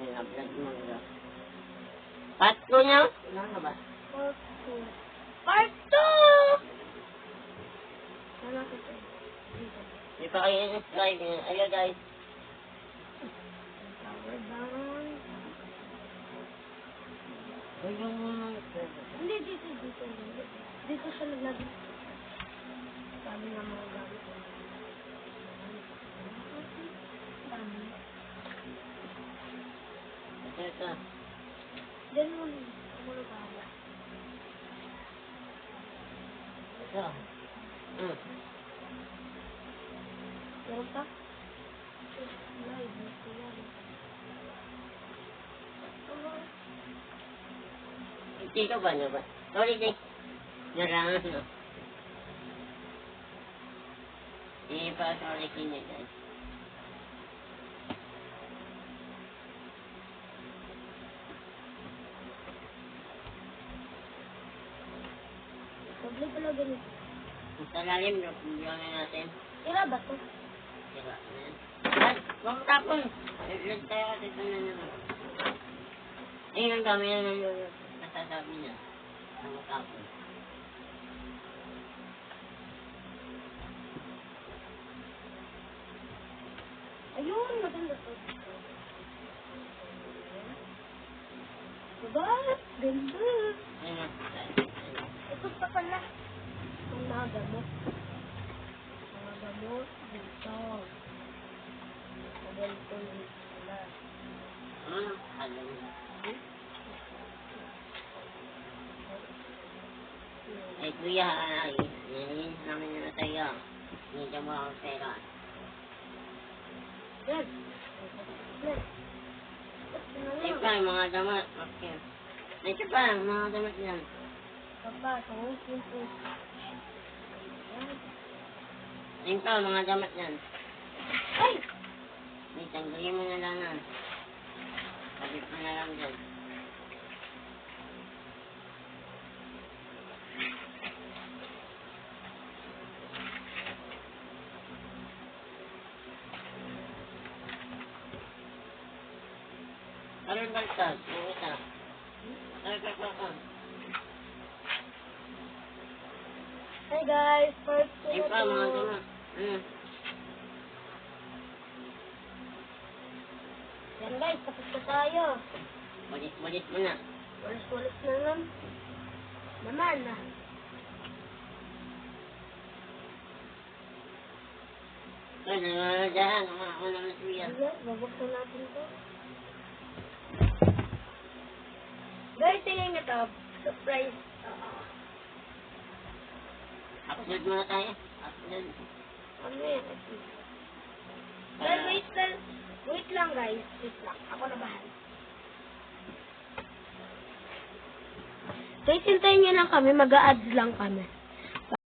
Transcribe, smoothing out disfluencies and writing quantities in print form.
Vlog mo nga. Part 2 niya? Ano na ba? Part 2. Part 2! Ano ko ito? Hindi pa kayo in-subscribe niya. Ayun guys. Power down. Hindi, dito. Dito siya naglagay. Sabi nga mga gamit. Dami. Ito. Diyan mo bahala. Ito. Meron pa? Live. Dito ba niyo ba? Sorry, Jake. Narangan, no? Hindi pa sorry kinyo, guys. Sabli pala ganito. Sa lalim, no? Bigyan natin. Tira ba ito? Diba? Ay, huwag tapon. Lag tayo kasi ito na naman. Ayun ang dami na yung nasasabi niya. Ang tapon. Ayun, maganda to. Diba? Ganda. Ayun na. Ito pa pala. Ang mga gamot. Mga gamot dito. Ganito yung pala. Alam mo. Ay, kuya, ay, nilinis namin na tayo. Hindi mo ako pera. Yan. Yan. Ito pa, yung mga damat. Okay. Ito pa, mga damat yan. Papa, tawag yung po. Ito pa, mga damat yan. Ay! May tanggalin mo na lang yan. Sabit mo na lang dyan. Anong baltag? Yung isa. Ay, kakaka. Hi guys, first Ito pa, mga damat. Yan guys, tapos na tayo. Walis-walis mo na. Walis-walis na lang. Naman na. Ay, nangangadaan. Ako naman siya. Babuksan natin to. Guys, tingnan nyo to. Surprise. Upload muna tayo. Upload. Ano yan? Guys, wait lang guys. Wait lang. Ako na bahala. Guys, hintayin nyo lang kami. Mag-a-add lang kami.